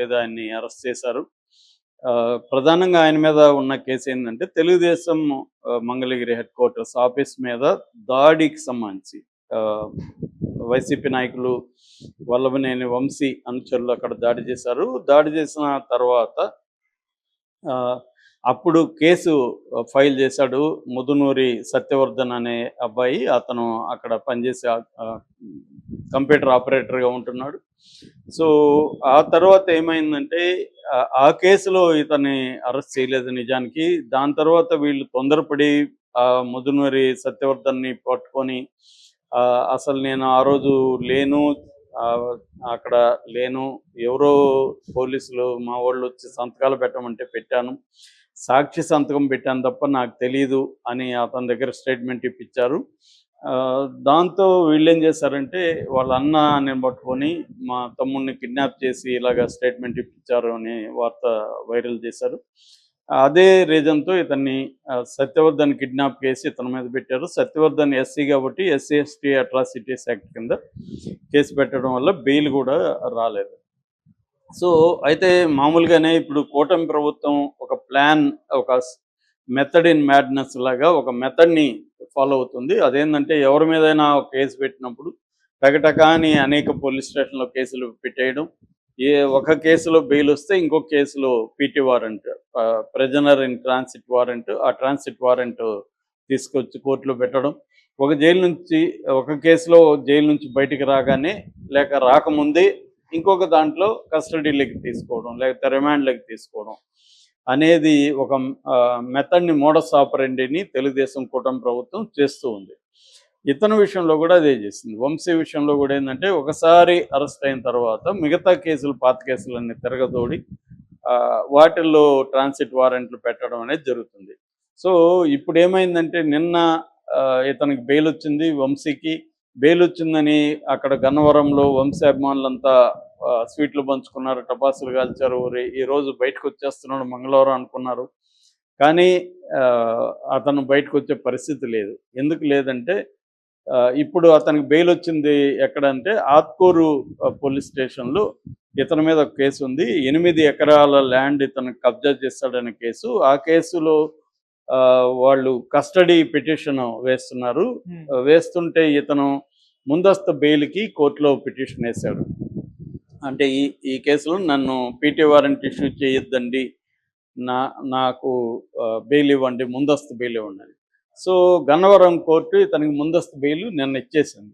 ఏదో ఆయన్ని అరెస్ట్ చేశారు. ప్రధానంగా ఆయన మీద ఉన్న కేసు ఏంటంటే Telugu Desam Mangalagiri head quarters office మీద దాడికి సంబంధించి ఆహ్, వైసీపీ నాయకులు వల్లభనేని వంశీ అనుచరులు అక్కడ దాడి చేశారు. దాడి చేసిన తర్వాత ఆహ్, అప్పుడు కేసు ఫైల్ చేశాడు ముదునూరి సత్యవర్ధన్ అనే అబ్బాయి. అతను అక్కడ పనిచేసే కంప్యూటర్ ఆపరేటర్‌గా ఉంటున్నాడు. సో, ఆ తర్వాత ఏమైందంటే ఆ కేసులో ఇతన్ని అరెస్ట్ చేయలేదు నిజానికి. దాని తర్వాత వీళ్ళు తొందరపడి ముదునూరి సత్యవర్ధన్‌ని పట్టుకొని అసలు నేను ఆ రోజు లేను. ఆహ్, అక్కడ లేను. ఎవరో పోలీసులు మా వోళ్ళొచ్చి సంతకాలు పెట్టమంటే పెట్టాను. సాక్షి సంతకం పెట్టాను తప్ప నాకు తెలీదు అని అతని దగ్గర స్టేట్మెంట్ ఇప్పించారు. దాంతో వీళ్ళేం చేశారంటే వాళ్ళ అన్నని పట్టుకొని మా తమ్ముడిని కిడ్నాప్ చేసి ఇలాగ స్టేట్మెంట్ ఇప్పించారు అని వార్త వైరల్ చేశారు. అదే రీజన్‌తో ఇతన్ని సత్యవర్ధన్ కిడ్నాప్ కేసు ఇతని మీద పెట్టారు. సత్యవర్ధన్ ఎస్సీ కాబట్టి ఎస్సీ, ఎస్టీ అట్రాసిటీస్ యాక్ట్ కింద కేసు పెట్టడం వల్ల బెయిల్ కూడా రాలేదు. సో, అయితే మామూలుగానే ఇప్పుడు కూటమి ప్రభుత్వం ఒక ప్లాన్, ఒక మెథడ్ ఇన్ మ్యాడ్‌నెస్ లాగా ఒక మెథడ్‌ని ఫాలో అవుతుంది. అదేంటంటే ఎవరి మీదైనా ఒక కేసు పెట్టినప్పుడు టకటకా అని అనేక పోలీస్ స్టేషన్‌లో కేసులు పెట్టేయడం. ఒక కేసులో బెయిల్ వస్తే ఇంకొక కేసులో PT warrant, prisoner in transit warrant, ఆ ట్రాన్సిట్ వారెంట్ తీసుకొచ్చి కోర్టులో పెట్టడం. ఒక కేసులో జైలు నుంచి బయటికి రాగానే లేక రాకముందే ఇంకొక దాంట్లో కస్టడీలోకి తీసుకోవడం, లేకపోతే రిమాండ్‌లోకి తీసుకోవడం అనేది ఒక మెథడ్‌ని, మోడస్ ఆపరెండిని తెలుగుదేశం కూటమి ప్రభుత్వం చేస్తూ ఉంది. ఇతని విషయంలో కూడా అదే చేసింది. వంశీ విషయంలో కూడా ఏంటంటే ఒకసారి అరెస్ట్ అయిన తర్వాత మిగతా కేసులు, పాత కేసులన్నీ తిరగదోడి వాటిల్లో ట్రాన్సిట్ వారెంట్లు పెట్టడం అనేది జరుగుతుంది. సో, ఇప్పుడు ఏమైందంటే నిన్న ఇతనికి బెయిల్ వచ్చింది. వంశీకి బెయిల్ వచ్చిందని అక్కడ గన్నవరంలో వంశీ అభిమానులంతా స్వీట్లు పంచుకున్నారు, టపాసులు కాల్చారు. ఈరోజు బయటకు వచ్చేస్తున్నాడు మంగళవారం అనుకున్నారు. కానీ అతను బయటకు వచ్చే పరిస్థితి లేదు. ఎందుకు లేదంటే ఇప్పుడు అతనికి బెయిల్ వచ్చింది ఎక్కడంటే ఆత్కూరు పోలీస్ స్టేషన్‌లో ఇతని మీద ఒక కేసు ఉంది. 8 ఎకరాల ల్యాండ్ ఇతను కబ్జా చేశాడనే కేసు. ఆ కేసులో వాళ్ళు కస్టడీ పిటిషన్ వేస్తున్నారు. వేస్తుంటే ఇతను ముందస్తు బెయిల్‌కి కోర్టులో పిటిషన్ వేశాడు. అంటే ఈ కేసులో నన్ను పీటీ వారెంట్ ఇష్యూ చేయొద్దండి, నాకు బెయిల్ ఇవ్వండి, ముందస్తు బెయిల్ ఇవ్వండి అని. సో, గన్నవరం కోర్టు ఇతనికి ముందస్తు బెయిల్ నిన్న ఇచ్చేసింది.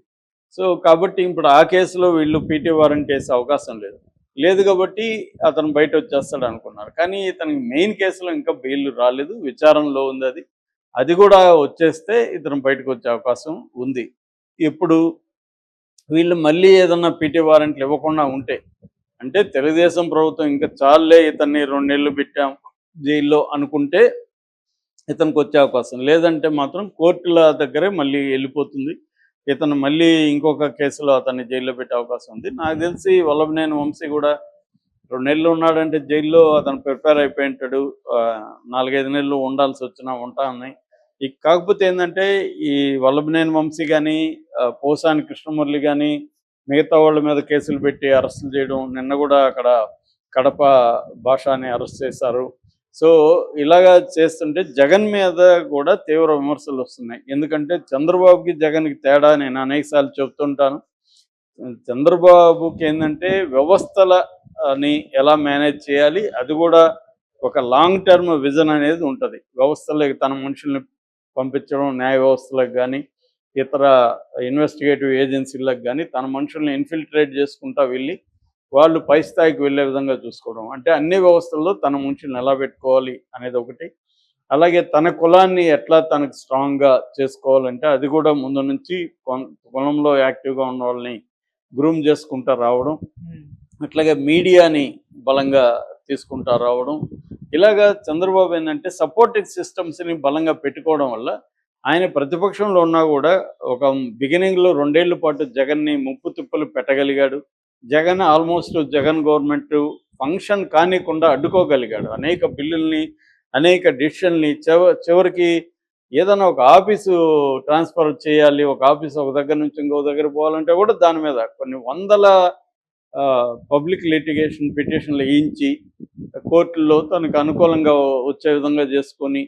సో, కాబట్టి ఇప్పుడు ఆ కేసులో వీళ్ళు పీటీ వారెంట్ వేసే అవకాశం లేదు. లేదు కాబట్టి అతను బయట వచ్చేస్తాడు అనుకున్నారు. కానీ ఇతనికి మెయిన్ కేసులో ఇంకా బెయిల్ రాలేదు. విచారణలో ఉంది అది. అది కూడా వచ్చేస్తే ఇతను బయటకు వచ్చే అవకాశం ఉంది. ఇప్పుడు వీళ్ళు మళ్ళీ ఏదన్నా పీటీ వారెంట్లు ఇవ్వకుండా ఉంటే, అంటే తెలుగుదేశం ప్రభుత్వం ఇంకా చాలులే ఇతన్ని 2 నెలలు పెట్టాం జైల్లో అనుకుంటే ఇతనికి వచ్చే అవకాశం. లేదంటే మాత్రం కోర్టుల దగ్గరే మళ్ళీ వెళ్ళిపోతుంది. ఇతను మళ్ళీ ఇంకొక కేసులో అతన్ని జైల్లో పెట్టే అవకాశం ఉంది. నాకు తెలిసి వల్లభనేని వంశీ కూడా 2 నెలలు ఉన్నాడంటే జైల్లో అతను ప్రిపేర్ అయిపోయి ఉంటాడు. 4, 5 నెలలు ఉండాల్సి వచ్చినా ఉంటానని. కాకపోతే ఏంటంటే ఈ వల్లభనేని వంశీ కానీ, పోసాని కృష్ణమురళి కానీ మిగతా వాళ్ళ మీద కేసులు పెట్టి అరెస్టులు చేయడం. నిన్న కూడా అక్కడ కడప భాషని అరెస్ట్ చేశారు. సో, ఇలాగా చేస్తుంటే జగన్ మీద కూడా తీవ్ర విమర్శలు వస్తున్నాయి. ఎందుకంటే చంద్రబాబుకి, జగన్‌కి తేడా నేను అనేకసార్లు చెప్తుంటాను. చంద్రబాబుకి ఏంటంటే వ్యవస్థలని ఎలా మేనేజ్ చేయాలి, అది కూడా ఒక లాంగ్ టర్మ్ విజన్ అనేది ఉంటుంది. వ్యవస్థలోకి తన మనుషుల్ని పంపించడం, న్యాయ వ్యవస్థలకు కానీ, ఇతర ఇన్వెస్టిగేటివ్ ఏజెన్సీలకు కానీ తన మనుషుల్ని ఇన్ఫిల్ట్రేట్ చేసుకుంటా వెళ్ళి వాళ్ళు పై స్థాయికి వెళ్ళే విధంగా చూసుకోవడం. అంటే అన్ని వ్యవస్థల్లో తన మనుషుల్ని ఎలా పెట్టుకోవాలి అనేది ఒకటి. అలాగే తన కులాన్ని ఎట్లా తనకు స్ట్రాంగ్‌గా చేసుకోవాలంటే అది కూడా ముందు నుంచి కులంలో యాక్టివ్‌గా ఉన్న వాళ్ళని గ్రూమ్ చేసుకుంటా రావడం. అట్లాగే మీడియాని బలంగా తీసుకుంటా రావడం. ఇలాగా చంద్రబాబు ఏంటంటే సపోర్టింగ్ సిస్టమ్స్‌ని బలంగా పెట్టుకోవడం వల్ల ఆయన ప్రతిపక్షంలో ఉన్నా కూడా ఒక బిగినింగ్‌లో 2 ఏళ్ల పాటు జగన్‌ని ముప్పు తిప్పలు పెట్టగలిగాడు. జగన్ గవర్నమెంట్ ఫంక్షన్ కానీయకుండా అడ్డుకోగలిగాడు. అనేక బిల్లుల్ని, అనేక డిసిషన్‌ని చివరికి ఏదైనా ఒక ఆఫీసు ట్రాన్స్ఫర్ చేయాలి, ఒక ఆఫీసు ఒక దగ్గర నుంచి ఇంకో దగ్గర పోవాలంటే కూడా దాని మీద కొన్ని వందల పబ్లిక్ లిటిగేషన్ పిటిషన్లు వేయించి కోర్టుల్లో తనకు అనుకూలంగా వచ్చే విధంగా చేసుకొని